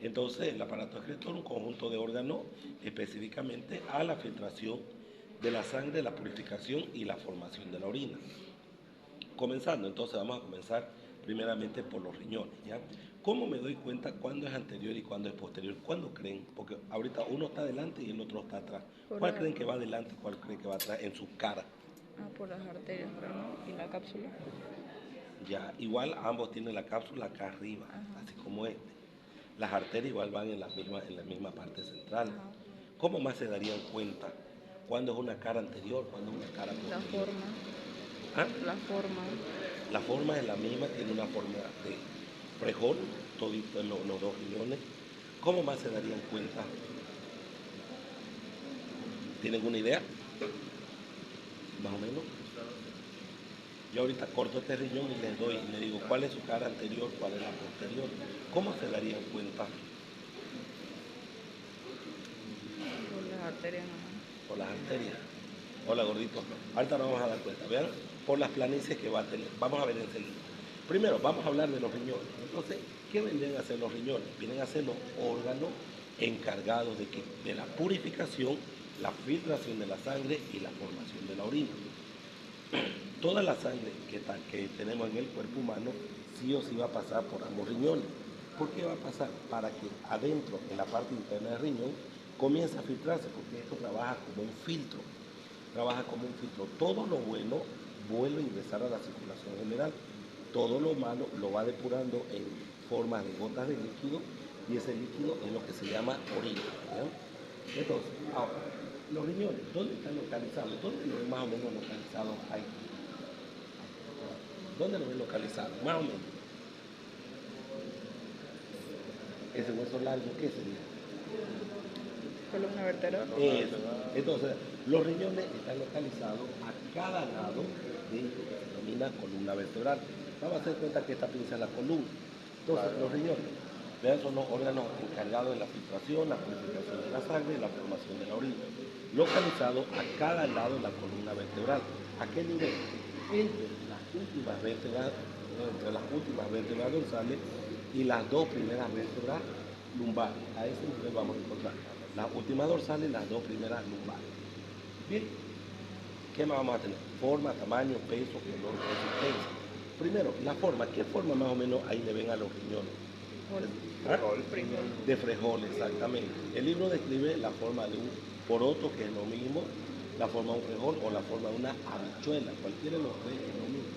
Entonces, el aparato excretor es un conjunto de órganos específicamente a la filtración de la sangre, la purificación y la formación de la orina. Comenzando, entonces vamos a comenzar primeramente por los riñones, ¿ya? ¿Cómo me doy cuenta cuándo es anterior y cuándo es posterior? ¿Cuándo creen? Porque ahorita uno está adelante y el otro está atrás. Por ¿Cuál la, creen que va adelante y cuál creen que va atrás en su cara? por las arterias, pero no. ¿Y la cápsula? Ya, igual ambos tienen la cápsula acá arriba, Ajá, así como este. Las arterias igual van en la misma parte central. ajá. ¿Cómo más se darían cuenta cuándo es una cara anterior, cuándo es una cara La posterior? forma, ¿Ah? la forma. La forma es la misma, tiene una forma de frijol, todito los dos riñones. ¿Cómo más se darían cuenta? ¿Tienen una idea? Más o menos. Yo ahorita corto este riñón y les doy, y le digo cuál es su cara anterior, cuál es la posterior. ¿Cómo se darían cuenta? Por las arterias nomás. Por las arterias. Hola gordito. Ahorita nos vamos a dar cuenta. Vean, por las planicies que va a tener. Vamos a ver enseguida. Primero, vamos a hablar de los riñones. Entonces, ¿qué vendrían a ser los riñones? Vienen a ser los órganos encargados de la purificación, la filtración de la sangre y la formación de la orina. Toda la sangre que tenemos en el cuerpo humano sí o sí va a pasar por ambos riñones. ¿Por qué va a pasar? Para que adentro, en la parte interna del riñón, comience a filtrarse, porque esto trabaja como un filtro. Trabaja como un filtro. Todo lo bueno vuelve a ingresar a la circulación general. Todo lo malo lo va depurando en forma de gotas de líquido y ese líquido es lo que se llama orina. ¿Ya? Entonces, ahora, los riñones, ¿dónde están localizados? ¿Dónde lo ven más o menos localizados ahí? ¿Dónde lo ven localizado? Más o menos. Ese hueso largo, ¿qué sería? Columna vertebral. Eso. Entonces, los riñones están localizados a cada lado de lo que se denomina columna vertebral. Vamos a hacer cuenta que esta pinza es la columna. Entonces, los riñones, vean, son los órganos encargados de la filtración, la purificación de la sangre y la formación de la orina. Localizados a cada lado de la columna vertebral. ¿A qué nivel? Entre las últimas vértebras dorsales y las dos primeras vértebras lumbares. A ese nivel vamos a encontrar las últimas dorsales y las dos primeras lumbares. Bien, ¿qué más vamos a tener? Forma, tamaño, peso, color, consistencia. Primero, la forma. ¿Qué forma más o menos ahí le ven a los riñones? ¿Ah? Frijol. De frijol, exactamente. El libro describe la forma de un poroto, que es lo mismo, la forma de un frijol o la forma de una habichuela. Cualquiera de los tres es lo mismo.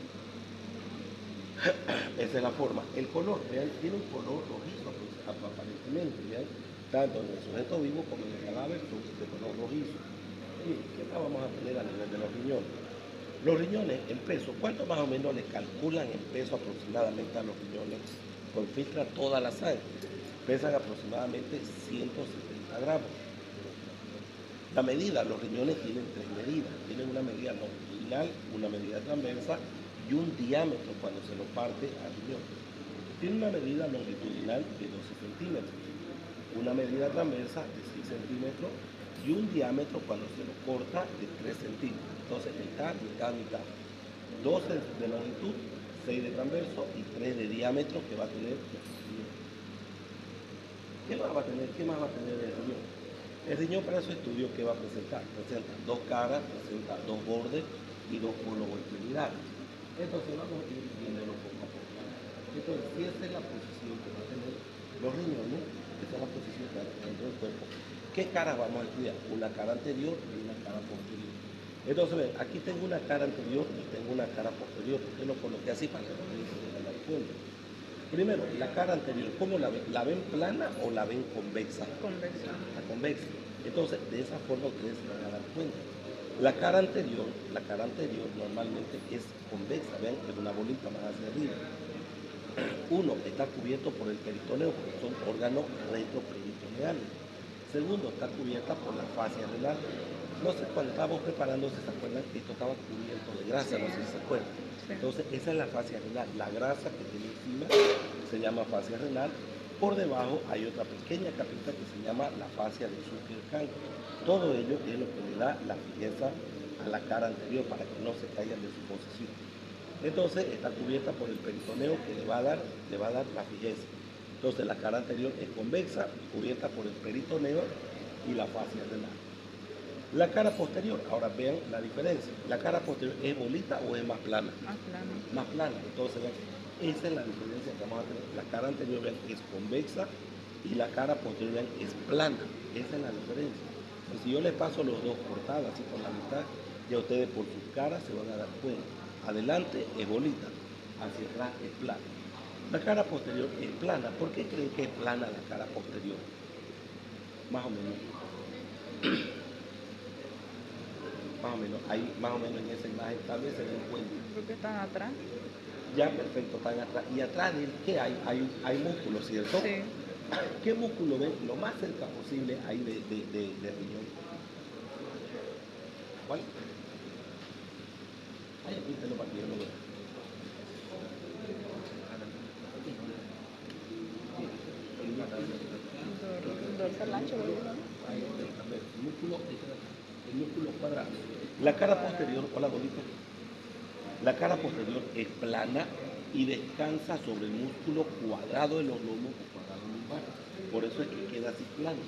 Esa es la forma. El color, vean, tiene un color rojizo aparentemente, vean, tanto en el sujeto vivo como en el cadáver son de color rojizo. ¿Y qué más vamos a tener a nivel de los riñones? Los riñones, el peso, ¿cuánto más o menos le calculan el peso aproximadamente a los riñones? Pues filtra toda la sangre. Pesan aproximadamente 170 gramos. La medida, los riñones tienen tres medidas. Tienen una medida longitudinal, una medida transversa y un diámetro cuando se lo parte al riñón. Tiene una medida longitudinal de 12 centímetros, una medida transversa de 6 centímetros y un diámetro cuando se lo corta de 3 centímetros. Entonces, mitad, mitad, mitad. 12 de longitud, 6 de transverso y 3 de diámetro que va a tener el riñón. ¿Qué más va a tener? ¿Qué más va a tener el riñón? El riñón para su estudio, ¿qué va a presentar? Presenta dos caras, presenta dos bordes y dos polos o extremidades. Entonces vamos a ir viéndolo poco a poco. Entonces, si esa es la posición que va a tener los riñones, esa es la posición que va a tener dentro del cuerpo. ¿Qué caras vamos a estudiar? Una cara anterior y una cara posterior. Entonces, ven, aquí tengo una cara anterior y tengo una cara posterior. ¿Por qué lo coloqué así para que no se dar cuenta? Primero, la cara anterior, ¿cómo la ven? ¿La ven plana o la ven convexa? Convexa. La convexa. Entonces, de esa forma ustedes se van a dar cuenta. La cara anterior normalmente es convexa, ven, es una bolita más hacia arriba. Uno, está cubierto por el peritoneo, porque son órganos retroperitoneales. Segundo, está cubierta por la fascia renal. No sé, cuando estábamos preparando, si se acuerdan, esto estaba cubierto de grasa, Sí, no sé si se acuerdan. sí. Entonces, esa es la fascia renal. La grasa que tiene encima se llama fascia renal. Por debajo hay otra pequeña capita que se llama la fascia de Zuckerkant. Todo ello es lo que le da la fijeza a la cara anterior para que no se caigan de su posición. Entonces está cubierta por el peritoneo que le va a dar la fijeza. Entonces la cara anterior es convexa, cubierta por el peritoneo y la fascia renal. La cara posterior, ahora vean la diferencia. La cara posterior es bolita o es más plana. Más plano. Más plana. Entonces vean, esa es la diferencia que vamos a tener. La cara anterior vean, es convexa y la cara posterior vean, es plana. Esa es la diferencia. Pues si yo les paso los dos cortados así por la mitad, ya ustedes por sus caras se van a dar cuenta. Adelante es bolita, hacia atrás es plana. La cara posterior es plana. ¿Por qué creen que es plana la cara posterior? Más o menos. Más o menos, ahí más o menos en esa imagen tal vez se den cuenta. Creo que están atrás. Ya perfecto, están atrás. Y atrás de él, ¿qué hay? Hay músculo, ¿cierto? Sí. ¿Qué músculo ven lo más cerca posible ahí de riñón? ¿Cuál? Ay, apúntelo para que yo lo vea. Dorsal ancho, ¿verdad? Ahí, a ver, el músculo cuadrado. La cara posterior, hola bolita. La cara posterior es plana y descansa sobre el músculo cuadrado de los lomos o cuadrado lumbar. Por eso es que queda así plano.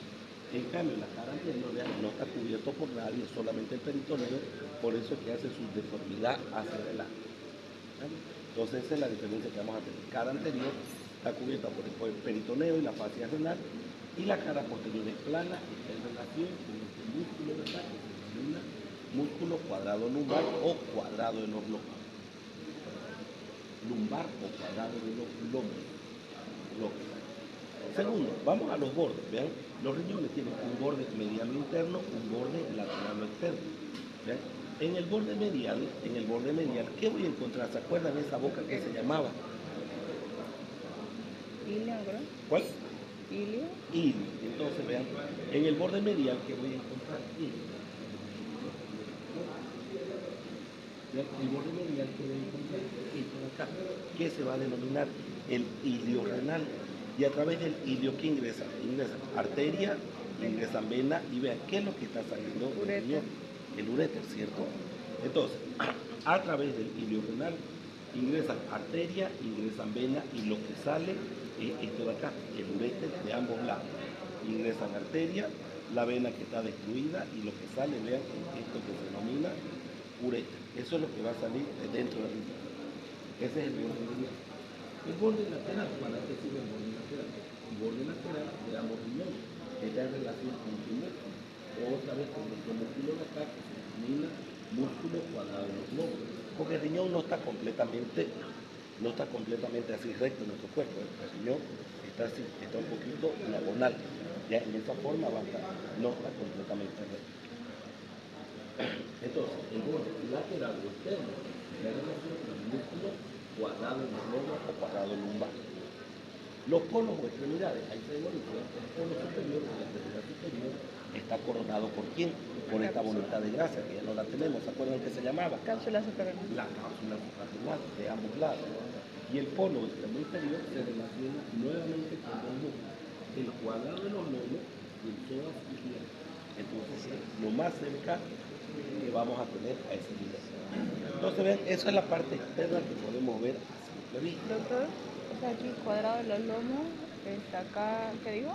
En cambio, la cara anterior vean, no está cubierto por nadie, solamente el peritoneo, por eso es que hace su deformidad hacia adelante. ¿Vale? Entonces esa es la diferencia que vamos a tener. Cara anterior está cubierta por el peritoneo y la fascia renal, y la cara posterior es plana, está en relación con este músculo, ¿verdad? Que se denomina músculo cuadrado lumbar o cuadrado de los lomos. Lumbar o cuadrado de los lomos. Segundo, vamos a los bordes. Vean, los riñones tienen un borde mediano interno, un borde lateral o externo. ¿Vean? En el borde medial, ¿qué voy a encontrar? ¿Se acuerdan de esa boca que se llamaba? Ilio, ¿verdad? ¿Cuál? Ilio. Ilio. Entonces, vean, en el borde medial, ¿qué voy a encontrar? Ilio. Vean, el borde medial que voy a encontrar esto de acá, que se va a denominar el ilio renal. Y a través del ilio que ingresa arteria, ingresan vena, y vean qué es lo que está saliendo del riñón, el uréter, ¿cierto? Entonces, a través del ilio renal ingresan arteria, ingresan vena, y lo que sale es esto de acá, el uréter de ambos lados. Ingresan arteria, la vena que está destruida, y lo que sale, vean, es esto que se denomina uréter. Eso es lo que va a salir de dentro del riñón. Ese es el borde medial. El borde lateral, ¿para qué sirve el borde lateral? El borde lateral de ambos riñones está en relación con su músculo. Otra vez con nuestro músculo de acá, que se denomina músculo cuadrado de los lomos. Porque el riñón no está completamente así recto en nuestro cuerpo. El riñón está así, está un poquito diagonal. Ya en esa forma va a estar, no está completamente recto. Entonces, el borde lateral o externo es la relación con el músculo cuadrado en los lomos o cuadrado lumbar. Los polos o extremidades, ahí se demuestra que el polo superior o la extremidad superior está coronado por quién? Por esta voluntad de gracia, que ya no la tenemos. ¿Se acuerdan que se llamaba? Cápsula suprarrenal. La cápsula suprarrenal de ambos lados. Y el polo extremo inferior se relaciona nuevamente con los músculos, el cuadrado de los lomos y el psoas isquial. Entonces, es lo más cerca que vamos a tener a ese nivel. Entonces, vean, esa es la parte externa que podemos ver a simple vista. Doctor, o sea, aquí cuadrado de los lomos, está acá, ¿qué digo?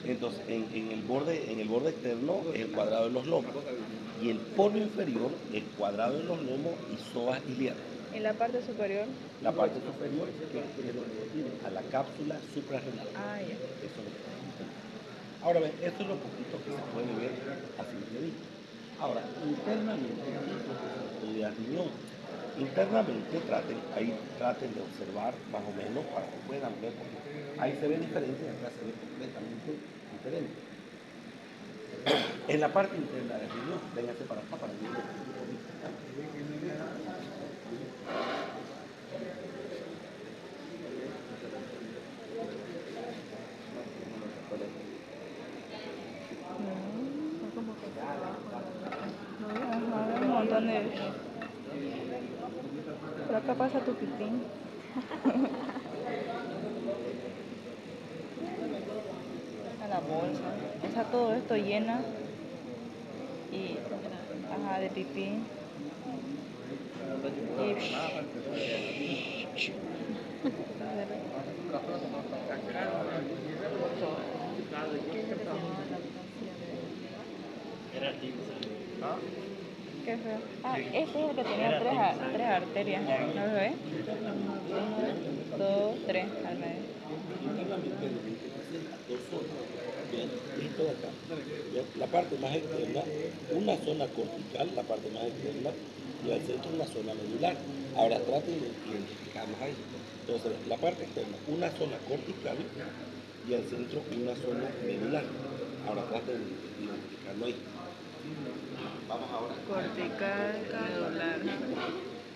Entonces, en el borde externo es el cuadrado de los lomos. Y el polo inferior, el cuadrado de los lomos y psoas iliac. En la parte superior. La parte superior, que es lo que tiene a la cápsula suprarrenal. Ah, ya. Eso es lo que está. Ahora ven, esto es lo poquito que se puede ver a simple vista. Ahora, internamente, ¿qué es lo que se estudia al riñón? Internamente traten de observar más o menos para que puedan ver, porque ahí se ve diferente y acá se ve completamente diferente. En la parte interna del riñón, véngase para acá para ver. No, como que está abajo. Ajá, un montón de... Por acá pasa tu pipín. A la bolsa. O sea, todo esto llena y... Ajá, de pipí. Y... Qué feo. Ah, este es el que tenía tres arterias, ¿no lo ves? Uno, dos, tres al medio. Internamente el presenta dos zonas. Bien, esto de acá. Bien, la parte más externa, una zona cortical, la parte más externa, y al centro una zona medular. Ahora traten de identificarlos ahí. Entonces, la parte externa, una zona cortical y al centro una zona medular. Ahora traten de identificarlo ahí. Vamos ahora. Cortical, medular.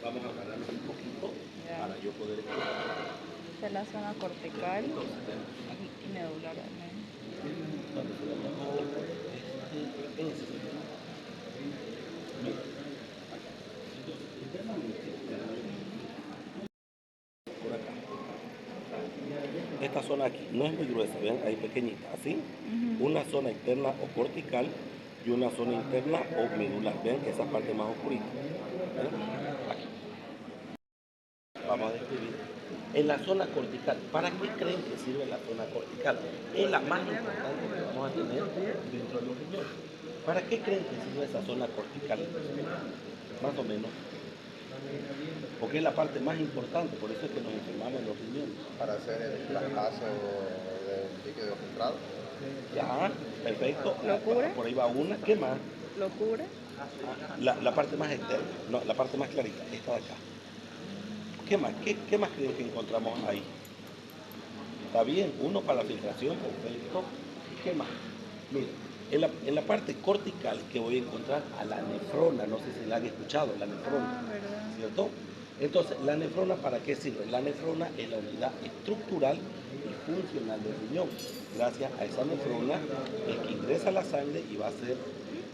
Vamos a agarrarnos un poquito Ya. para yo poder explicar. Esta es la zona cortical y medular al medio. Cuando se llama en ese sentido. Mira, acá. Entonces, internamente, por acá. Esta zona aquí no es muy gruesa, ven, ahí pequeñita, así. Una zona interna o cortical y una zona interna o medular, ven, esa parte más oscurita. ¿Ven? Aquí. Vamos a describir. En la zona cortical, ¿para qué creen que sirve la zona cortical? Es la más importante que vamos a tener dentro de los riñones. ¿Para qué creen que sirve esa zona cortical? Más o menos. Porque es la parte más importante, por eso es que nos enfermamos en los riñones. Para hacer el traspaso del líquido filtrado. Ya, perfecto. ¿Lo cubre? Por ahí va una. ¿Qué más? ¿Lo cubre? La parte más externa, no, la parte más clarita, esta de acá. ¿Qué más? ¿Qué más creen que encontramos ahí? Está bien, uno para la filtración, perfecto. ¿Qué más? Miren, en la parte cortical que voy a encontrar a la nefrona, no sé si la han escuchado, la nefrona, Ah, ¿verdad? ¿cierto? Entonces, ¿la nefrona para qué sirve? La nefrona es la unidad estructural y funcional del riñón. Gracias a esa nefrona es que ingresa la sangre y va a ser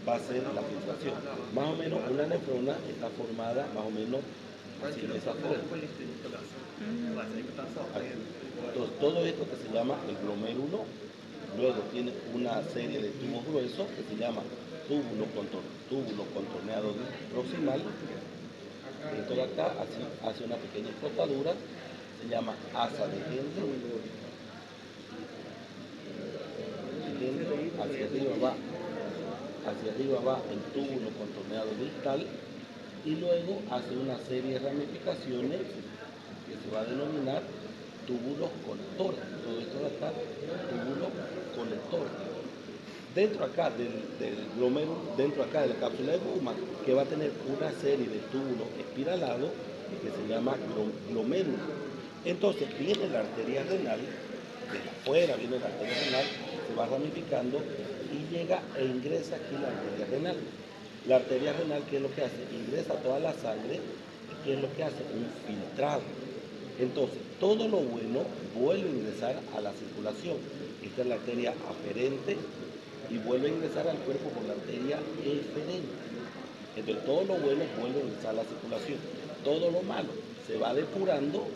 la filtración. Más o menos una nefrona está formada más o menos así de esa forma. Entonces, todo esto que se llama el glomérulo, luego tiene una serie de tubos gruesos que se llama túbulo contorneado proximal. Esto de acá hace una pequeña flotadura, se llama asa de Henle. Hacia arriba va el túbulo contorneado distal y luego hace una serie de ramificaciones que se va a denominar túbulos colectores. Todo esto de acá, túbulos colectores. Dentro acá del glomérulo, dentro acá de la cápsula de Bowman, que va a tener una serie de túbulos espiralados que se llama glomérulo. Entonces viene la arteria renal, desde afuera viene la arteria renal, se va ramificando y llega e ingresa aquí la arteria renal. La arteria renal, ¿qué es lo que hace? Ingresa toda la sangre y ¿qué es lo que hace? Un filtrado. Entonces, todo lo bueno vuelve a ingresar a la circulación. Esta es la arteria aferente y vuelve a ingresar al cuerpo por la arteria eferente. Entonces, todo lo bueno vuelve a ingresar a la circulación. Todo lo malo se va depurando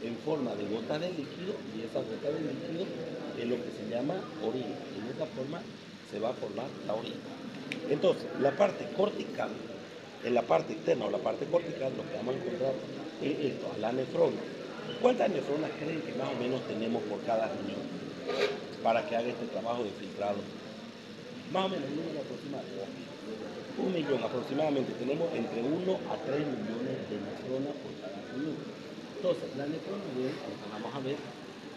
en forma de gotas de líquido y esas gotas de líquido es lo que se llama orina. En esa forma se va a formar la orina. Entonces, la parte cortical, en la parte externa o la parte cortical, lo que vamos a encontrar es esto, la nefrona. ¿Cuántas nefronas creen que más o menos tenemos por cada riñón para que haga este trabajo de filtrado? Más o menos un número aproximado. 1 millón aproximadamente. Tenemos entre 1 a 3 millones de nefronas por cada riñón. Entonces, las nefronas, vamos a ver,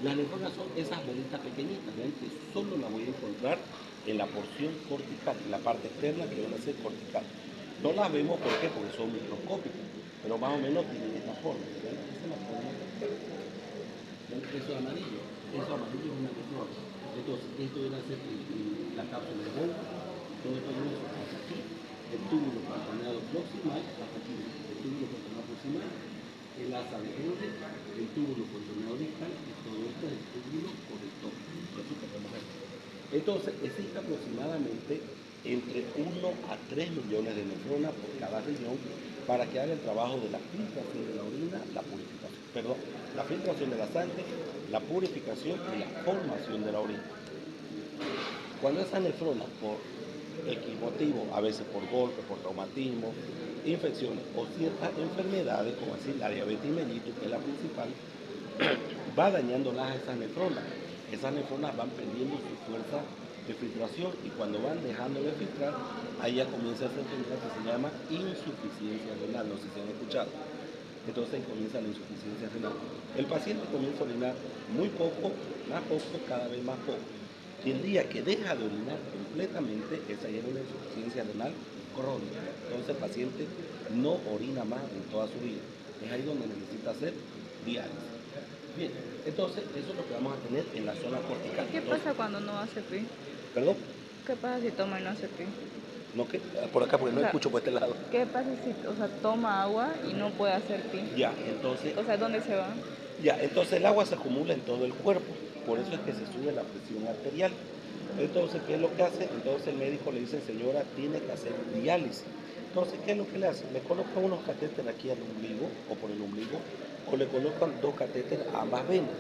las nefronas son esas bolitas pequeñitas, ¿ven? Que solo las voy a encontrar en la porción cortical, en la parte externa que van a ser cortical. No las vemos, ¿por qué? Porque son microscópicas, pero más o menos tienen esta forma. ¿Ven? Esa es la forma. ¿Ven? Eso amarillo es una nefrona. Entonces, esto viene a ser la cápsula de Bowman, todo esto viene hasta aquí, el túbulo contorneado proximal, hasta aquí, el túbulo contorneado proximal, el asa de Henle, el túbulo contorneado distal, y todo esto es el túbulo colector. Eso que podemos ver. Entonces, existe aproximadamente entre 1 a 3 millones de nefronas por cada riñón para que haga el trabajo de la filtración de la orina, la purificación, perdón, la filtración de la sangre, la purificación y la formación de la orina. Cuando esas nefronas, por X motivo, a veces por golpe, por traumatismo, infecciones o ciertas enfermedades, como así la diabetes mellitus, que es la principal, va dañándolas a esas nefronas. Esas nefronas van perdiendo su fuerza de filtración y cuando van dejando de filtrar, ahí ya comienza esa enfermedad que se llama insuficiencia renal, no sé si han escuchado. Entonces ahí comienza la insuficiencia renal. El paciente comienza a orinar muy poco, más poco, cada vez más poco. Y el día que deja de orinar completamente, esa ya es una insuficiencia renal crónica. Entonces el paciente no orina más en toda su vida. Es ahí donde necesita hacer diálisis. Bien, entonces eso es lo que vamos a tener en la zona cortical. ¿Qué pasa cuando no hace pi? ¿Perdón? ¿Qué pasa si toma y no hace pi? ¿No qué? Por acá, porque no O sea, escucho por este lado. ¿qué pasa si, o sea, toma agua y no puede hacer pi? Ya, entonces, O sea, ¿dónde se va? el agua se acumula en todo el cuerpo, por eso es que se sube la presión arterial. Entonces, ¿qué es lo que hace? Entonces el médico le dice, señora, tiene que hacer diálisis. Entonces, ¿qué es lo que le hace? Le colocan unos catéteres aquí al ombligo o por el ombligo, o le colocan dos catéteres a ambas venas.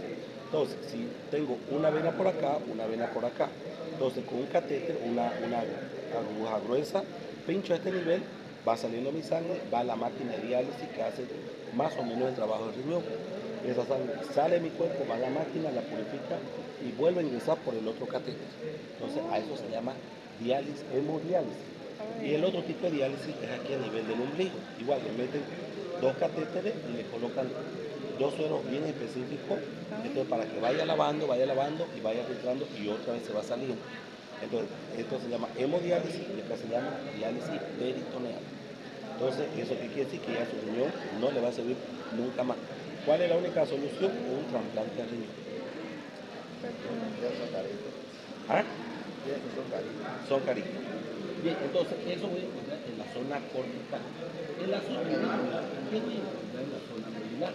Entonces, si tengo una vena por acá, una vena por acá, entonces con un catéter, una aguja gruesa, pincho a este nivel, va saliendo mi sangre, va a la máquina de diálisis que hace más o menos el trabajo del riñón. Esa sangre sale de mi cuerpo, va a la máquina, la purifica y vuelve a ingresar por el otro catéter. Entonces a eso se llama diálisis, hemodiálisis. Y el otro tipo de diálisis es aquí a nivel del ombligo. Igual le meten dos catéteres y le colocan dos sueros bien específicos, entonces para que vaya lavando y vaya filtrando y otra vez se va saliendo. Entonces, esto se llama hemodiálisis y acá se llama diálisis peritoneal. Entonces, ¿eso qué quiere decir? Que ya su riñón no le va a servir nunca más. ¿Cuál es la única solución? Un trasplante de riñón. Y esos caritos. ¿Ah? Y esos son caritos. Son caritos. Bien, entonces eso voy a encontrar en la zona cortical. En la zona medular, ¿qué voy a encontrar en la zona medular?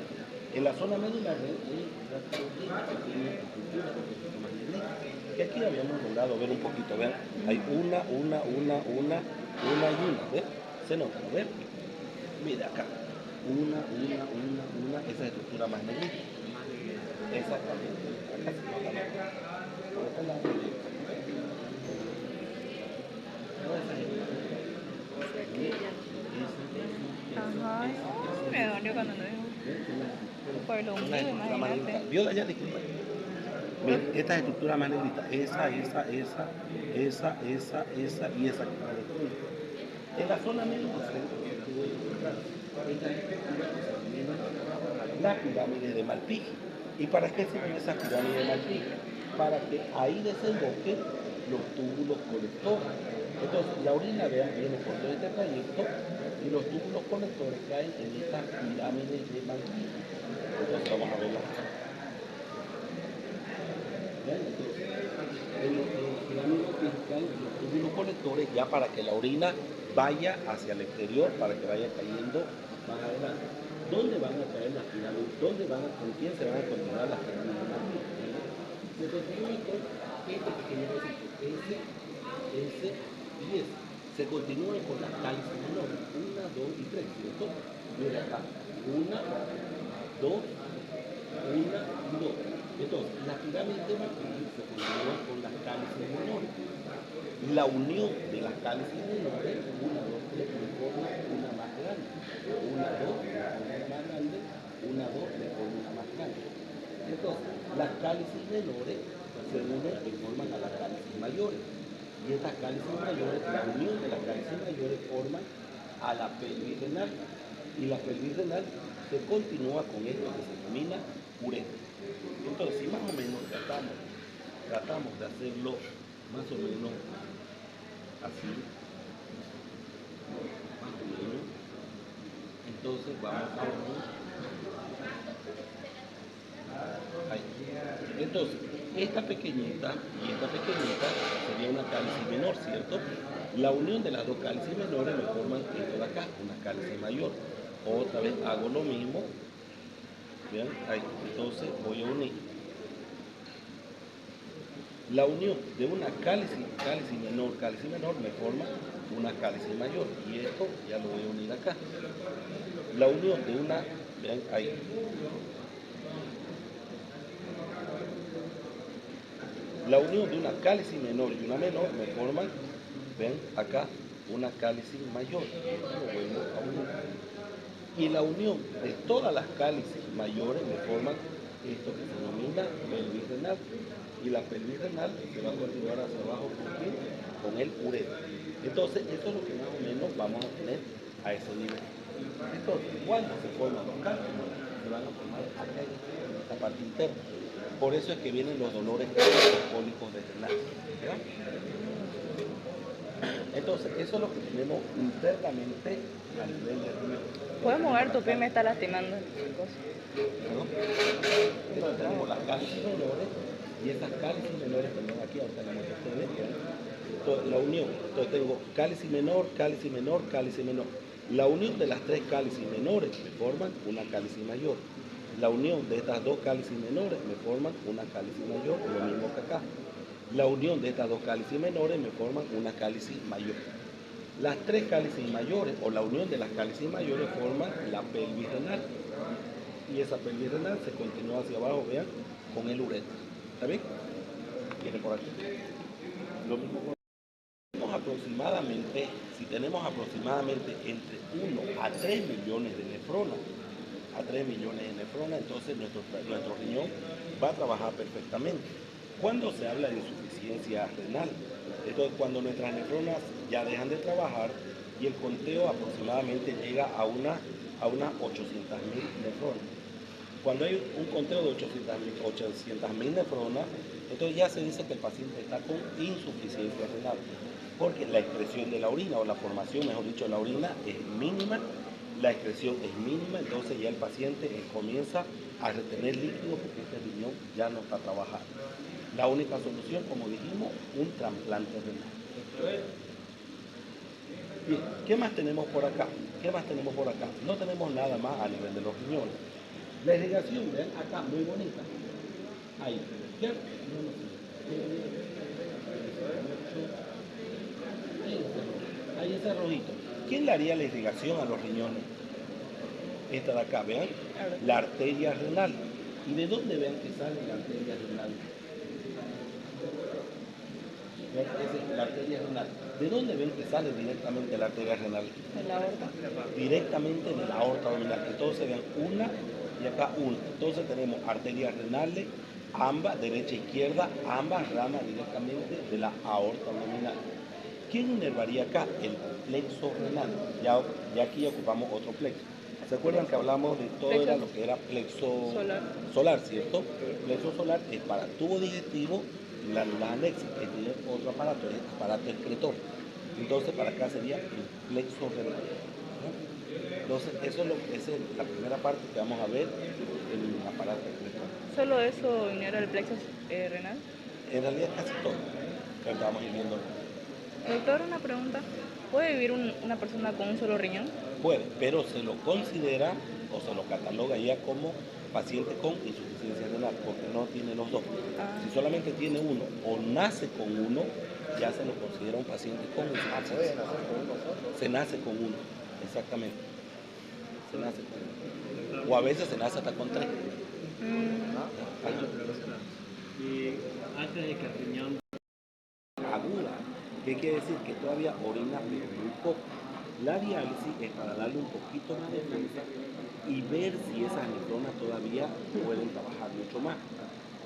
En la zona medular voy a encontrar proteínas que tienen estructura un poquito más negrita. Que aquí habíamos logrado ver un poquito, vean, hay una y una, ¿ves? Se nota, ¿no ves? Mira acá, una, esa estructura más negrita. Exactamente, acá se nota más. Por este lado, Ajá. Me dolió cuando lo dijo. Por el ombligo, imagínate. ¿Vio allá? Disculpa. Miren, estas estructuras más negritas, esa y esa que está de fondo. En la zona medio la pirámide de Malpighi. ¿Y para qué sirve esa pirámide de Malpighi? Para que ahí desemboquen los túbulos colectores. Entonces, la orina, vean, viene por todo este trayecto y los túbulos colectores caen en esta pirámide de Malpighi. Entonces, vamos a verla. Vean, entonces, en la pirámide de caen los túbulos colectores ya para que la orina vaya hacia el exterior, para que vaya cayendo más adelante. ¿Dónde van a caer las pirámides? ¿Con quién se van a continuar las pirámides de Malpighi? Se continúa con este pequeño trocito, S y S. Se continúan con las cálices menores, 1, 2 y 3, ¿cierto? Mira acá, 1, 2, 1 y 2. Entonces, la pirámide de Malpighi se continúa con las cálices menores. La unión de las cálices menores, 1, 2, 3, forma una más grande. 1, 2, le forma una más grande, 1, 2, le forma una más grande. Entonces, las cálices menores se unen y forman a las cálices mayores. Y estas cálices mayores, la unión de las cálices mayores forman a la pelvis renal. Y la pelvis renal se continúa con esto que se denomina uretra. Entonces, si más o menos tratamos de hacerlo más o menos así, más o menos, entonces vamos a ver ahí. Entonces, esta pequeñita y esta pequeñita sería una cálice menor, ¿cierto? La unión de las dos cálices menores me forman esto de acá, una cálice mayor. Otra vez hago lo mismo. Vean, ahí. Entonces voy a unir. La unión de una cálice menor me forma una cálice mayor. Y esto ya lo voy a unir acá. La unión de una, vean ahí. La unión de una cálice menor y una menor me forman, ven acá, una cálice mayor. Esto lo vuelvo a unir. Y la unión de todas las cálices mayores me forman esto que se denomina pelvis renal. Y la pelvis renal se va a continuar hacia abajo con el uretra. Entonces, eso es lo que más o menos vamos a tener a ese nivel. Entonces, cuando se forman los cálculos, se van a formar acá en esta parte interna. Por eso es que vienen los dolores cólicos de renal. ¿Verdad? Entonces, eso es lo que tenemos internamente a nivel de riñón. ¿Puedes mover tu pie? Me está lastimando, chicos. ¿No? Entonces tenemos las cálices menores y estas cálices menores, perdón, aquí ahorita la muestro a ustedes, entonces, la unión, entonces tengo cálice menor, cálice menor, cálice menor. La unión de las tres cálices menores me forman una cálice mayor. La unión de estas dos cálices menores me forman una cálice mayor, lo mismo que acá. La unión de estas dos cálices menores me forman una cálice mayor. Las tres cálices mayores o la unión de las cálices mayores forman la pelvis renal. Y esa pelvis renal se continúa hacia abajo, vean, con el uretra. ¿Está bien? Viene por aquí. Lo mismo aproximadamente, si tenemos aproximadamente entre 1 a 3 millones de nefronas, entonces nuestro riñón va a trabajar perfectamente. Cuando se habla de insuficiencia renal, entonces cuando nuestras nefronas ya dejan de trabajar y el conteo aproximadamente llega a unas 800.000 nefronas. Cuando hay un conteo de 800.000 nefronas, entonces ya se dice que el paciente está con insuficiencia renal, porque la excreción de la orina, o la formación, mejor dicho, de la orina es mínima, la excreción es mínima, entonces ya el paciente comienza a retener líquido porque este riñón ya no está trabajando. La única solución, como dijimos, un trasplante renal. Bien, ¿qué más tenemos por acá? No tenemos nada más a nivel de los riñones. La irrigación, vean acá, muy bonita. Ahí, ¿cierto? Ahí ese rojito. ¿Quién le haría la irrigación a los riñones? Esta de acá, vean, la arteria renal. ¿Y de dónde vean que sale la arteria renal? Esa es la arteria renal. ¿De dónde ven que sale directamente la arteria renal? De la aorta. Directamente de la aorta abdominal. Entonces vean, una y acá una. Entonces tenemos arterias renales, ambas, derecha e izquierda, ambas ramas directamente de la aorta abdominal. ¿Quién inervaría acá? El plexo renal. Ya aquí ocupamos otro plexo. ¿Se acuerdan que hablamos de todo era lo que era plexo solar, ¿cierto? Plexo solar es para tubo digestivo y la anexa, que tiene otro aparato, el aparato excretor. Entonces para acá sería el plexo renal. Entonces esa es la primera parte que vamos a ver en el aparato excretor. ¿Solo eso ignora el plexo renal? En realidad casi todo, pero vamos a ir viendo. Doctor, una pregunta. ¿Puede vivir una persona con un solo riñón? Puede, pero se lo considera o se lo cataloga ya como paciente con insuficiencia renal, porque no tiene los dos. Si solamente tiene uno o nace con uno, ya se lo considera un paciente con insuficiencia. Se nace con uno, exactamente. Se nace con uno. O a veces se nace hasta con tres. Y antes de que el riñón Aguda, ¿qué quiere decir? Que todavía orina pero muy poco. La diálisis es para darle un poquito más de fuerza y ver si esas nefronas todavía pueden trabajar mucho más.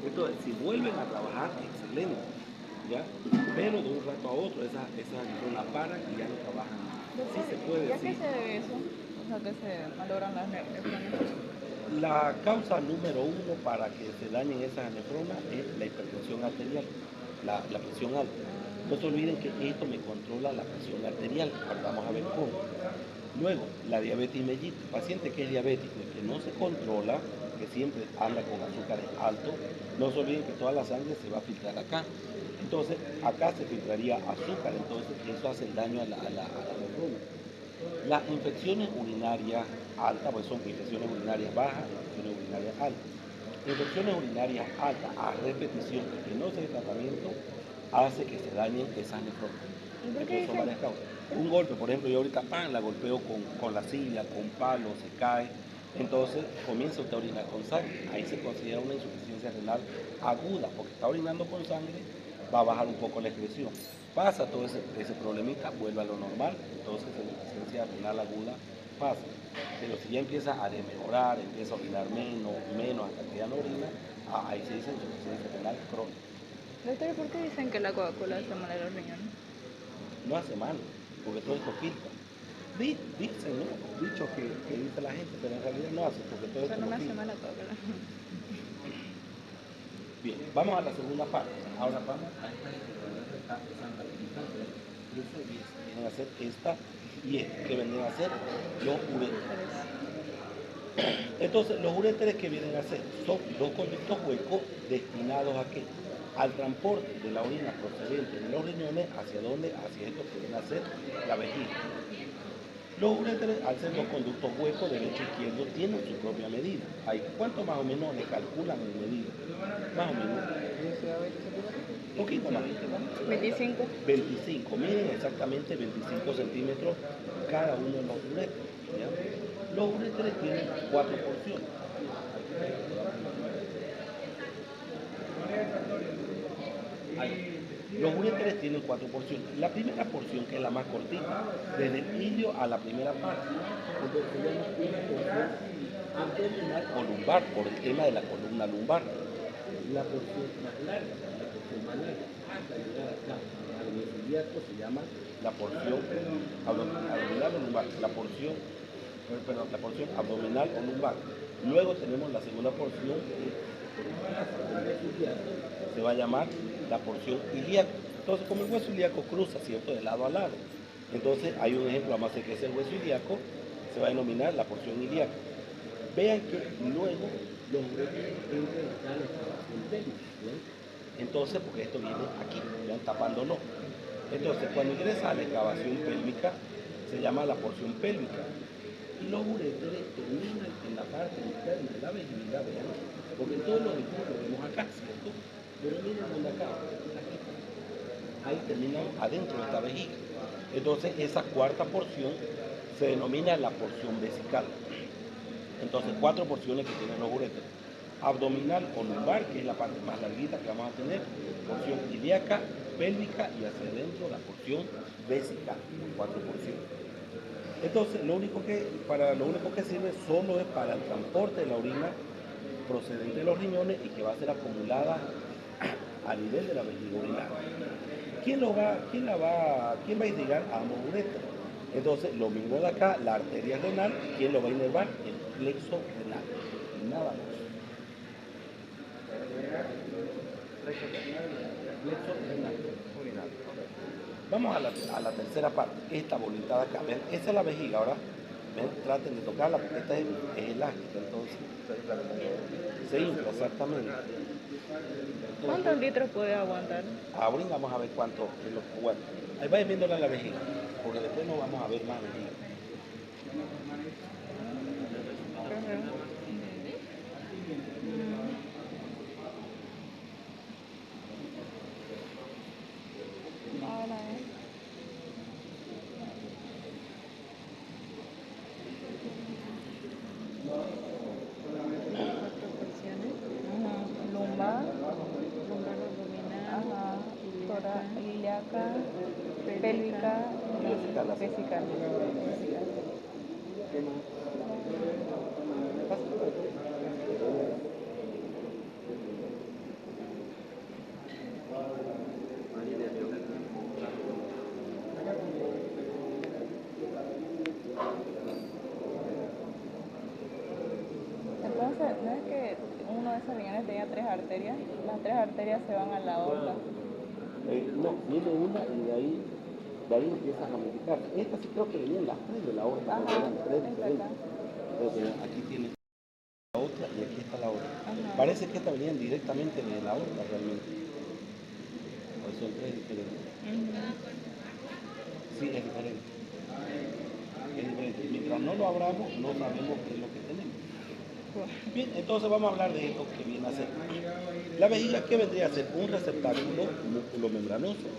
Entonces, si vuelven a trabajar, excelente, ¿ya? Pero de un rato a otro esas nefronas paran y ya no trabajan. Sí se puede, ¿Y a qué sí. se debe eso? O sea, que se malogran las nefronas. La causa número uno para que se dañen esas nefronas es la hipertensión arterial, la presión alta. No se olviden que esto me controla la presión arterial. Ahora vamos a ver cómo. Luego, la diabetes mellitus. Paciente que es diabético y que no se controla, que siempre anda con azúcares altos, no se olviden que toda la sangre se va a filtrar acá. Entonces, acá se filtraría azúcar, entonces eso hace el daño a la neurona. Las infecciones urinarias altas, pues son infecciones urinarias bajas, infecciones urinarias altas. Infecciones urinarias altas a repetición y que no se dé tratamiento hace que se dañen esas nefronas. Entonces son varias causas. Un golpe, por ejemplo, yo ahorita la golpeo con la silla, con palo, se cae, entonces comienza usted a orinar con sangre. Ahí se considera una insuficiencia renal aguda, porque está orinando con sangre, va a bajar un poco la excreción. Pasa todo ese problemita, vuelve a lo normal, entonces la insuficiencia renal aguda pasa. Pero si ya empieza a demejorar, empieza a orinar menos hasta que ya no orina, ahí se dice insuficiencia renal crónica. Doctor, ¿por qué dicen que la Coca-Cola hace mal a los riñones? No hace mal, porque todo esto filtra. Dicen, ¿no? Dicho que dice la gente, pero en realidad no hace, porque todo O sea, esto no lo me hace filtra. mal la Coca-Cola. Bien, vamos a la segunda parte. Ahora vamos a esta Santa Bendita, eso vienen a ser esta y esta, que vendrían a ser los uréteres. Entonces, los uréteres que vienen a ser son dos conductos huecos destinados a qué? Al transporte de la orina procedente de los riñones, ¿hacia dónde? Hacia esto que viene a ser la vejiga. Los uréteres, al ser dos conductos huecos derecho e izquierdo, tienen su propia medida. ¿Cuánto más o menos le calculan en medida? Más o menos. Un poquito más. 25. 25, miden exactamente 25 centímetros cada uno de los uréteres. ¿Ya? Los uréteres tienen 4 porciones. Ahí. Los uréteres tienen 4 porciones. La primera porción, que es la más cortita, desde el ilio a la primera parte, entonces se llama una porción abdominal o lumbar, por el tema de la columna lumbar. La porción más larga, la porción más larga, hasta llegar acá al mesiliaco, se llama la porción abdominal o lumbar, la porción abdominal o lumbar. Luego tenemos la segunda porción, se va a llamar la porción ilíaca. Entonces, como el hueso ilíaco cruza, ¿cierto?, de lado a lado. Entonces, hay un ejemplo, vamos a hacer que es el hueso ilíaco, se va a denominar la porción ilíaca. Vean que luego los uréteres entran acá en la excavación pélvica, ¿ven? Entonces, porque esto viene aquí, vean, tapándolo. Entonces, cuando ingresa a la excavación pélvica, se llama la porción pélvica. Y los uréteres terminan en la parte interna de la vejiga, vean, porque todos los dibujos lo vemos acá, ¿cierto? Pero miren dónde acaba, aquí. Ahí terminan adentro de esta vejiga. Entonces, esa cuarta porción se denomina la porción vesical. Entonces, 4 porciones que tienen los uréteres. Abdominal o lumbar, que es la parte más larguita que vamos a tener, porción ilíaca, pélvica y hacia adentro la porción vesical, 4 porciones. Entonces, lo único que sirve solo es para el transporte de la orina procedente de los riñones y que va a ser acumulada a nivel de la vejiga urinaria. ¿Quién va a irrigar a ambos uréteres? Entonces, lo mismo de acá, la arteria renal, ¿quién lo va a inervar? El plexo renal. Y nada más. Plexo renal. Vamos a la tercera parte, esta bolita de acá. ¿Ven? Esa es la vejiga, ahora. ¿Ven? Traten de tocarla porque esta es elástica, entonces se infla exactamente. ¿Cuántos litros puede aguantar? Ahorita vamos a ver cuánto es lo que aguanta. Ahí vayan viéndola en la vejiga, porque después no vamos a ver más vejiga. Lumbar, ilíaca, pélvica y vesical. Entonces, no es que uno de esos riñones tenga 3 arterias, las 3 arterias se van a la aorta. No, viene una y de ahí empiezas a modificar. Esta sí creo que venían las 3 de la otra, eran 3 diferentes. Entonces, aquí tiene la otra y aquí está la otra. Parece que estas venían directamente de la otra realmente. Pues son 3 diferentes. Sí, es diferente. Es diferente. Mientras no lo abramos, no sabemos qué es lo que tenemos. Bien, entonces vamos a hablar de esto que viene a ser. La vejiga, ¿qué vendría a ser? Un receptáculo músculo-membranoso,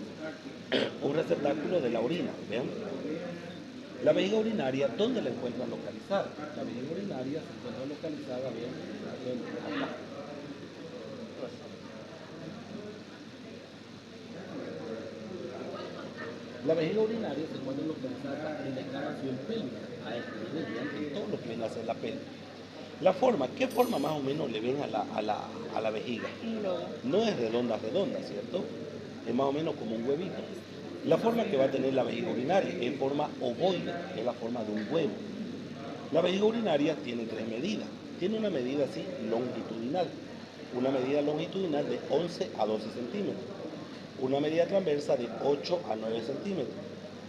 un receptáculo de la orina, ¿vean? La vejiga urinaria, ¿dónde la encuentran localizada? La vejiga urinaria se encuentra localizada, ¿vean? Acá. La vejiga urinaria se puede localizar en la excavación pélvica, a este nivel, en todo lo que viene a ser la pelvis. La forma, ¿qué forma más o menos le ven a la vejiga? Un globo. No es redonda, ¿cierto? Es más o menos como un huevito. La forma que va a tener la vejiga urinaria es forma ovoide, que es la forma de un huevo. La vejiga urinaria tiene tres medidas. Tiene una medida así longitudinal, una medida longitudinal de 11 a 12 centímetros, una medida transversa de 8 a 9 centímetros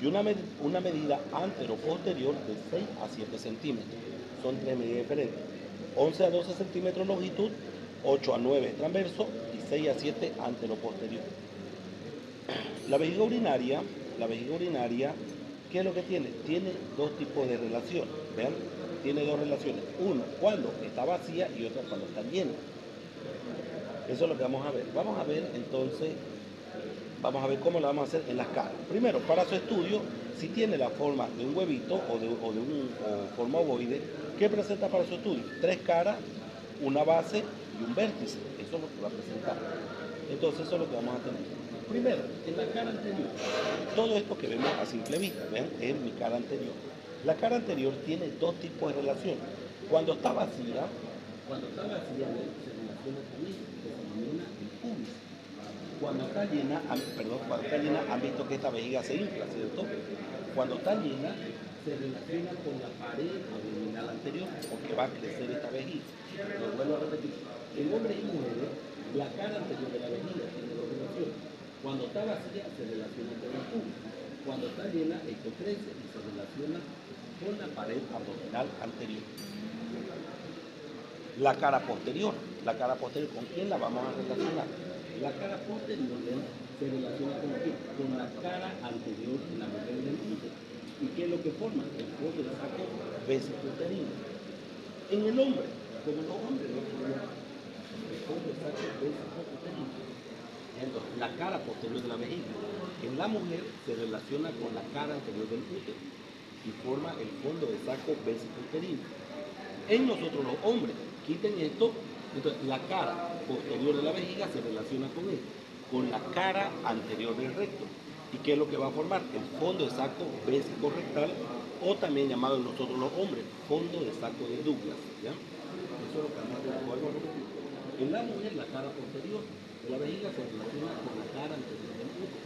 y una medida antero-posterior de 6 a 7 centímetros. Son tres medidas diferentes. 11 a 12 centímetros longitud, 8 a 9 transverso y 6 a 7 antero-posterior. La vejiga urinaria, ¿qué es lo que tiene? Tiene dos tipos de relaciones, ¿vean? Tiene dos relaciones. Uno, cuando está vacía y otra cuando está llena. Eso es lo que vamos a ver. Vamos a ver entonces, vamos a ver cómo lo vamos a hacer en las caras. Primero, para su estudio, si tiene la forma de un huevito o de forma ovoide, ¿qué presenta para su estudio? Tres caras, una base y un vértice. Eso es lo que va a presentar. Entonces eso es lo que vamos a tener. Primero, en la cara anterior, todo esto que vemos a simple vista, ¿ven? Es mi cara anterior. La cara anterior tiene dos tipos de relaciones. Cuando está vacía, se relaciona con esto, que se denomina el pubis. Cuando está llena, han visto que esta vejiga se infla, ¿cierto? Cuando está llena, se relaciona con la pared abdominal anterior, porque va a crecer esta vejiga. Lo vuelvo a repetir. En hombres y mujeres, la cara anterior de la vejiga tiene dos relaciones. Cuando está vacía, se relaciona con el pubis. Cuando está llena, esto crece y se relaciona con la pared abdominal anterior. La cara posterior, ¿con quién la vamos a relacionar? La cara posterior se relaciona con quién? Con la cara anterior de la mujer del útero. ¿Y qué es lo que forma? El fondo del saco vesicuterino. En el hombre, como los hombres no tenemos el fondo del saco vesicuterino. Entonces, la cara posterior de la vejiga. En la mujer se relaciona con la cara anterior del útero y forma el fondo del saco vesicuterino. En nosotros los hombres, quiten esto, entonces la cara posterior de la vejiga se relaciona con esto, con la cara anterior del recto. ¿Y qué es lo que va a formar? El fondo de saco vésico rectal, o también llamado en nosotros los hombres, fondo de saco de Douglas. ¿Ya? Eso es lo que vamos a repetir. En la mujer, la cara posterior de la vejiga se relaciona con la cara anterior del útero,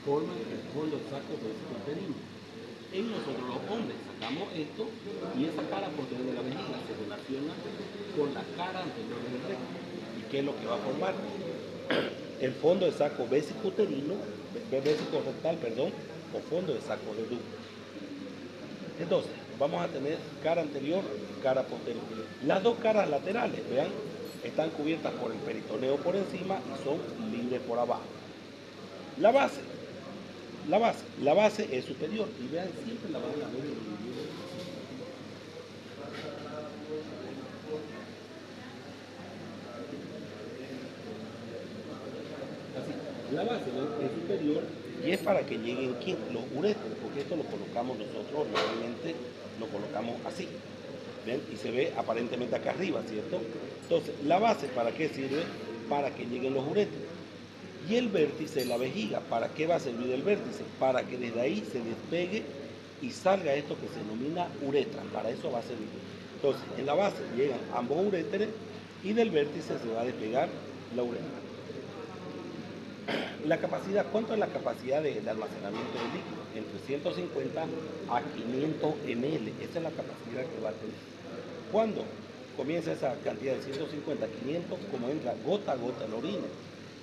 forma el fondo del saco vésico uterino. En nosotros los hombres sacamos esto y esa cara posterior de la vejiga se relaciona con la cara anterior del recto. ¿Y qué es lo que va a formar? El fondo de saco vesico-uterino, vesico-rectal, o fondo de saco de Douglas. Entonces, vamos a tener cara anterior, cara posterior. Las dos caras laterales, vean, están cubiertas por el peritoneo por encima y son libres por abajo. La base es superior y vean, siempre la van a ver en el video. Así, la base es superior y es para que lleguen ¿quién? Los uréteres, porque esto lo colocamos nosotros, normalmente lo colocamos así. ¿Ven? Y se ve aparentemente acá arriba, ¿cierto? Entonces, la base, ¿para qué sirve? Para que lleguen los uréteres. Y el vértice, la vejiga, ¿para qué va a servir el vértice? Para que desde ahí se despegue y salga esto que se denomina uretra. Para eso va a servir. Entonces, en la base llegan ambos uréteres y del vértice se va a despegar la uretra. La capacidad, ¿cuánto es la capacidad de almacenamiento de líquido? Entre 150 a 500 ml. Esa es la capacidad que va a tener. ¿Cuándo comienza esa cantidad de 150 a 500? Como entra gota a gota la orina.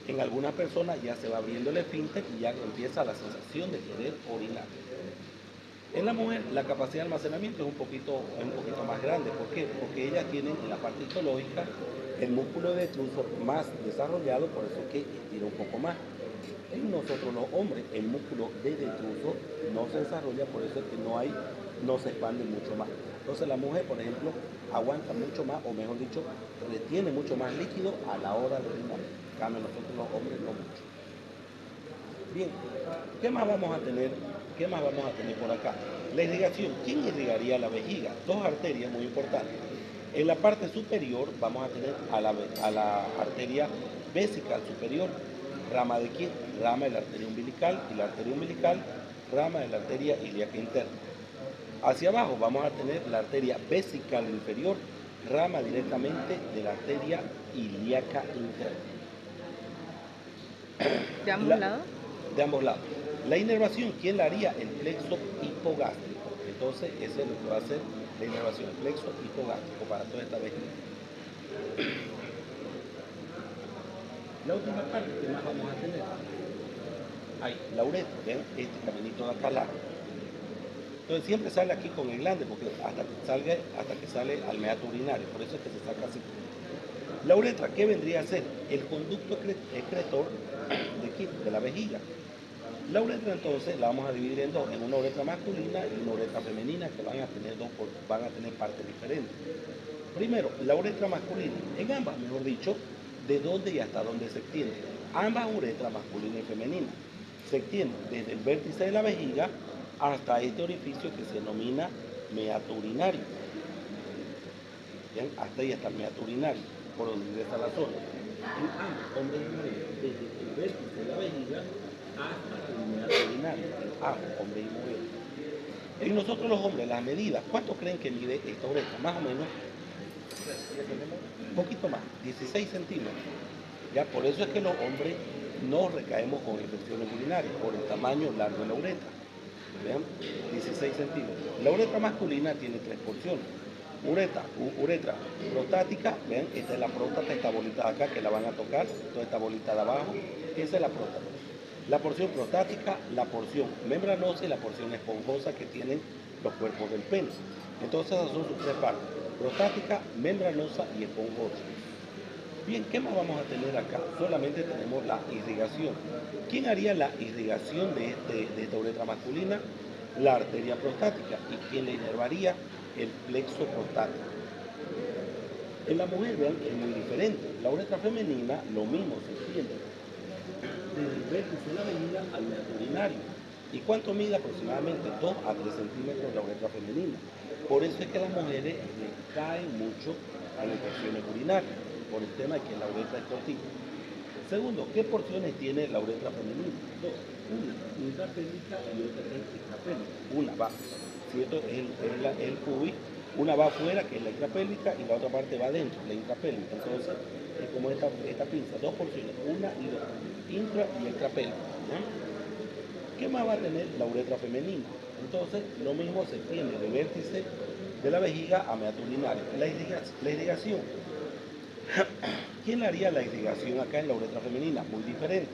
En algunas personas ya se va abriendo el esfínter y ya empieza la sensación de querer orinar. En la mujer la capacidad de almacenamiento es un poquito más grande. ¿Por qué? Porque ellas tienen en la parte histológica el músculo de detrusor más desarrollado, por eso es que estira un poco más. En nosotros los hombres el músculo de detrusor no se desarrolla, por eso es que no se expande mucho más. Entonces la mujer, por ejemplo, aguanta mucho más, o mejor dicho, retiene mucho más líquido a la hora de orinar. En cambio, nosotros los hombres no mucho. Bien, ¿qué más vamos a tener? ¿Qué más vamos a tener por acá? La irrigación. ¿Quién irrigaría la vejiga? Dos arterias muy importantes. En la parte superior vamos a tener a la arteria vesical superior. ¿Rama de quién? Rama de la arteria umbilical, y la arteria umbilical, rama de la arteria ilíaca interna. Hacia abajo vamos a tener la arteria vesical inferior, rama directamente de la arteria ilíaca interna. ¿De ambos lados? De ambos lados. La inervación, ¿quién la haría? El plexo hipogástrico. Entonces, ese es lo que va a hacer la inervación, el plexo hipogástrico para toda esta vejiga. La última parte que más vamos a tener, hay la uretra, ¿ven? Este caminito de acá largo. Entonces siempre sale aquí con el glande, porque hasta que sale al meato urinario, por eso es que se saca así. La uretra, ¿qué vendría a ser? El conducto excretor de aquí, de la vejiga. La uretra entonces la vamos a dividir en dos, en una uretra masculina y una uretra femenina, que van a tener partes diferentes. Primero, la uretra masculina, en ambas, mejor dicho, de dónde y hasta dónde se extiende. Ambas uretras, masculina y femenina, se extienden desde el vértice de la vejiga hasta este orificio que se denomina meato urinario. ¿Bien? Hasta ahí está el meato urinario, por donde ingresa la zona. En ambos, hombres y mujeres, desde el vértice de la vejiga hasta el meato urinario. En ambos, hombres y mujeres. En nosotros los hombres, las medidas, ¿cuánto creen que mide esta uretra? Más o menos, un poquito más, 16 centímetros. Ya, por eso es que los hombres no recaemos con infecciones urinarias, por el tamaño largo de la uretra. Vean, 16 centímetros. La uretra masculina tiene tres porciones. Uretra prostática, vean, esta es la próstata, esta bolita de acá que la van a tocar, toda esta bolita de abajo, esa es la próstata. La porción prostática, la porción membranosa y la porción esponjosa que tienen los cuerpos del pene. Entonces esas son sus tres partes, prostática, membranosa y esponjosa. Bien, ¿qué más vamos a tener acá? Solamente tenemos la irrigación. ¿Quién haría la irrigación de esta uretra masculina? La arteria prostática. ¿Y quién le inervaría? El plexo prostático. En la mujer, vean, es muy diferente. La uretra femenina, lo mismo, se extiende desde el vértice de la vejiga al meato urinario. ¿Y cuánto mide? Aproximadamente 2 a 3 centímetros la uretra femenina. Por eso es que las mujeres les caen mucho a las infecciones urinarias, por el tema de que la uretra es cortita. Segundo, ¿qué porciones tiene la uretra femenina? Dos. Una intrapélvica y otra es extrapélvica. Una va, ¿cierto? Es el pubis. Una va afuera, que es la intrapélvica, y la otra parte va adentro, la intrapélvica. Entonces, es como esta pinza, dos porciones, una y dos, intra y extrapélvica. ¿No? ¿Qué más va a tener la uretra femenina? Entonces, lo mismo se extiende de vértice de la vejiga a meato urinario. La irrigación. ¿Quién le haría la irrigación acá en la uretra femenina? Muy diferente.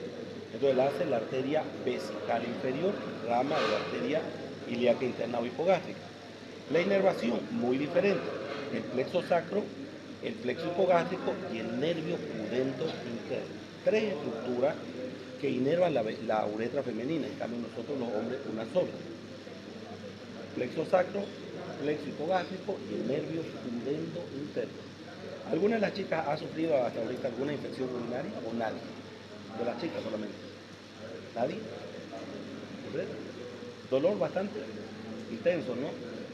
Entonces la hace la arteria vesical inferior, rama de la arteria ilíaca interna o hipogástrica. La inervación, muy diferente. El plexo sacro, el plexo hipogástrico y el nervio pudendo interno. Tres estructuras que inervan la uretra femenina. En cambio nosotros los hombres una sola. Plexo sacro, plexo hipogástrico y el nervio pudendo interno. ¿Alguna de las chicas ha sufrido hasta ahorita alguna infección urinaria o nadie? De las chicas solamente. ¿Nadie? Dolor bastante intenso, ¿no?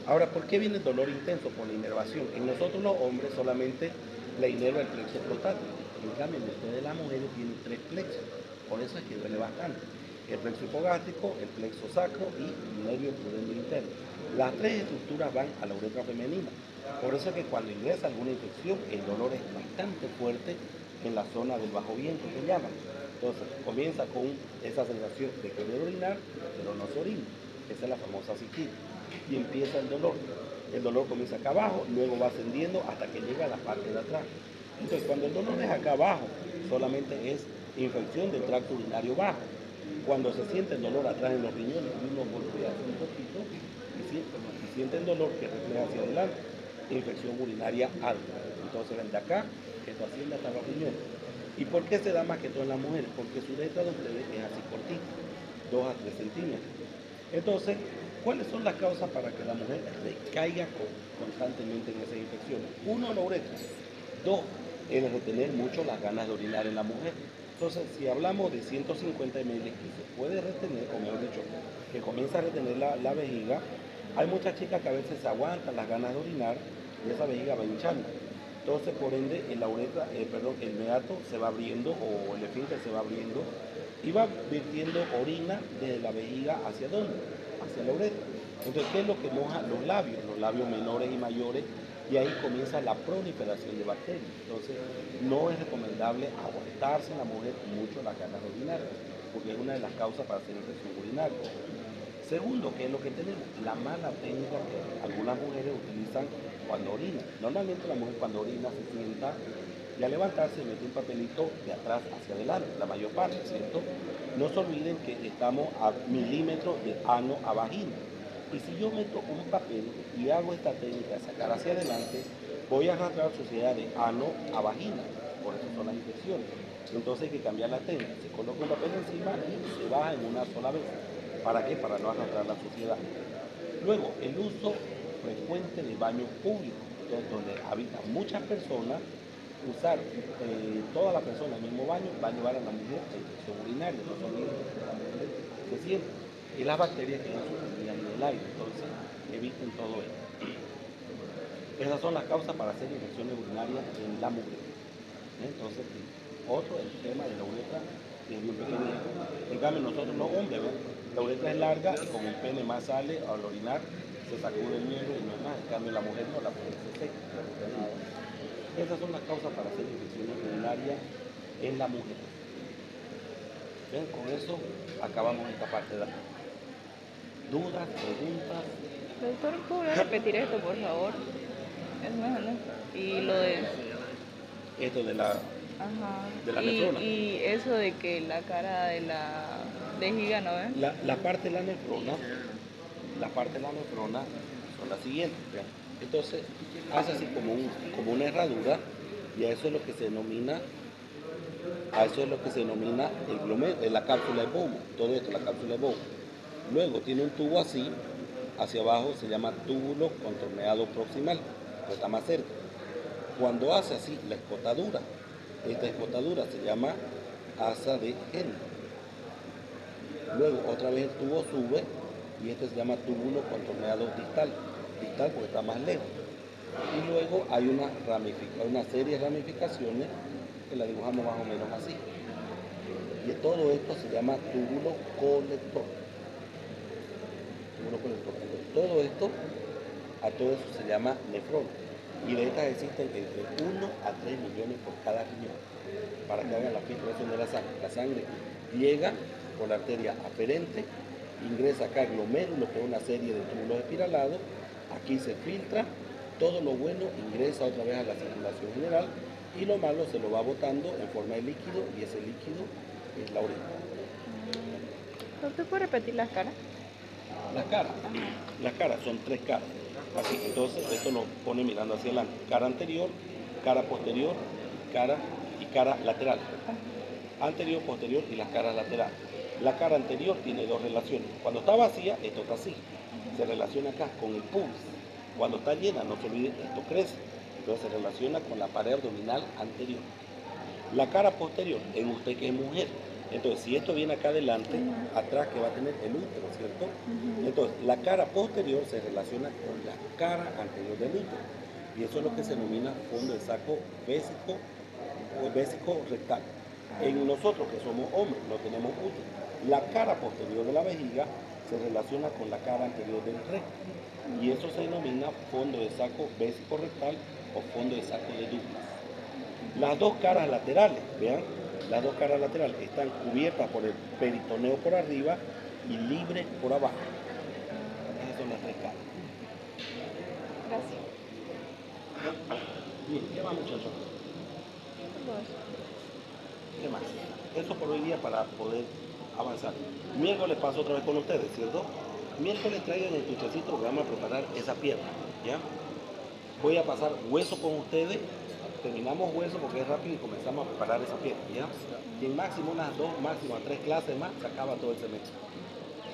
Ahora, ¿por qué viene el dolor intenso? Por la inervación. En nosotros los hombres solamente la inerva el plexo prostático. En cambio, en ustedes las mujeres tienen tres plexos. Por eso es que duele bastante. El plexo hipogástrico, el plexo sacro y el nervio pudendo interno. Las tres estructuras van a la uretra femenina. Por eso es que cuando ingresa alguna infección, el dolor es bastante fuerte en la zona del bajo vientre, que llaman. Entonces, comienza con esa sensación de querer orinar, pero no se orina. Esa es la famosa cistitis. Y empieza el dolor. El dolor comienza acá abajo, luego va ascendiendo hasta que llega a la parte de atrás. Entonces, cuando el dolor es acá abajo, solamente es infección del tracto urinario bajo. Cuando se siente el dolor atrás en los riñones, uno golpea un poquito y siente el dolor que refleja hacia adelante, infección urinaria alta. Entonces, ven de acá, esto asciende hasta los riñones. ¿Y por qué se da más que todo en las mujeres? Porque su uretra de ustedes es así cortita, 2 a 3 centímetros. Entonces, ¿cuáles son las causas para que la mujer recaiga constantemente en esas infecciones? Uno, la uretra. Dos, el retener mucho las ganas de orinar en la mujer. Entonces, si hablamos de 150 ml que se puede retener, o mejor dicho, que comienza a retener la vejiga, hay muchas chicas que a veces se aguantan las ganas de orinar y esa vejiga va hinchando. Entonces, por ende, el meato se va abriendo o el esfínter se va abriendo y va virtiendo orina desde la vejiga hacia dónde, hacia la uretra. Entonces, ¿qué es lo que moja los labios? Los labios menores y mayores, y ahí comienza la proliferación de bacterias. Entonces, no es recomendable aguantarse en la mujer mucho las ganas de orinar, porque es una de las causas para hacer infección urinaria. Segundo, ¿qué es lo que tenemos? La mala técnica que algunas mujeres utilizan cuando orinan. Normalmente la mujer cuando orina se sienta y al levantarse mete un papelito de atrás hacia adelante, la mayor parte, ¿cierto? No se olviden que estamos a milímetros de ano a vagina. Y si yo meto un papel y hago esta técnica de sacar hacia adelante, voy a arrastrar suciedad de ano a vagina. Por eso son las infecciones. Entonces hay que cambiar la técnica. Se coloca un papel encima y se baja en una sola vez. ¿Para qué? Para no arrastrar la suciedad. Luego, el uso frecuente de baños públicos, donde habitan muchas personas, usar toda la persona en el mismo baño va a llevar a la mujer a infección urinaria, no son que la mujer se siente. Y las bacterias que no suspendidas en el aire, entonces eviten todo esto. Esas son las causas para hacer infecciones urinarias en la mujer. Entonces, otro, el tema de la uretra es bien pequeño. En cambio, nosotros los hombres, ¿ven? La uretra es larga y con el pene más sale al orinar, se sacude el miembro y no es más. En cambio, la mujer no, la mujer se seca. Esas son las causas para hacer infecciones urinarias en la mujer. ¿Ven? Con eso acabamos esta parte de la dudas, preguntas. Doctor, ¿puedo repetir esto, por favor? Es mejor, ¿no? Y lo de... Esto de la Ajá. nefrona. Y eso de que la cara de la vejiga, ¿no ves? La parte de la nefrona, son las siguientes. ¿Vean? Entonces, hace así como una herradura y a eso es lo que se denomina, el glomérulo, la cápsula de Bowman. Todo esto, la cápsula de Bowman. Luego tiene un tubo así, hacia abajo se llama túbulo contorneado proximal, pues está más cerca. Cuando hace así la escotadura, esta escotadura se llama asa de Henle. Luego otra vez el tubo sube y este se llama túbulo contorneado distal porque está más lejos. Y luego hay una serie de ramificaciones que la dibujamos más o menos así. Y todo esto se llama túbulo colector. A todo eso se llama nefrona. Y de estas existen entre 1 a 3 millones por cada riñón para que hagan la filtración de la sangre. La sangre llega por la arteria aferente, ingresa acá al glomérulo, que es una serie de túbulos espiralados, aquí se filtra, todo lo bueno ingresa otra vez a la circulación general y lo malo se lo va botando en forma de líquido y ese líquido es la orina. ¿Usted puede repetir las caras? Las caras son 3 caras. Así, entonces esto lo pone mirando hacia adelante. Cara anterior, cara posterior, y cara lateral. Anterior, posterior y las caras laterales. La cara anterior tiene 2 relaciones. Cuando está vacía, esto está así. Se relaciona acá con el pubis. Cuando está llena, no se olvide, esto crece. Entonces se relaciona con la pared abdominal anterior. La cara posterior, en usted que es mujer. Entonces, si esto viene acá adelante, atrás que va a tener el útero, ¿cierto? Entonces, la cara posterior se relaciona con la cara anterior del útero. Y eso es lo que se denomina fondo de saco vésico o vésico rectal. En nosotros que somos hombres, no tenemos útero. La cara posterior de la vejiga se relaciona con la cara anterior del recto. Y eso se denomina fondo de saco vésico rectal o fondo de saco de Douglas. Las 2 caras laterales, vean, las 2 caras laterales están cubiertas por el peritoneo por arriba y libre por abajo. Esas son las 3 caras. Gracias. Bien, ¿qué más, muchachos? Todo eso. ¿Qué más? Eso por hoy día para poder avanzar. Miércoles paso otra vez con ustedes, ¿cierto? Miércoles traigan el tuchecito porque vamos a preparar esa pierna, ¿ya? Voy a pasar hueso con ustedes. Terminamos hueso porque es rápido y comenzamos a preparar esa pierna, ¿ya? Y en máximo unas 2, máximo 3 clases más se acaba todo el semestre.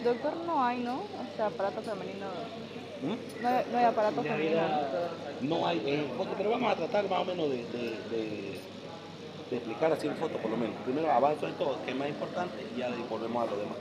Doctor, no hay, ¿no? O sea, aparato femenino. ¿Mm? No hay aparato femenino. No hay foto, pero vamos a tratar más o menos de explicar así en foto por lo menos. Primero avanzo en todo, que es más importante, y ya de ahí volvemos a lo demás.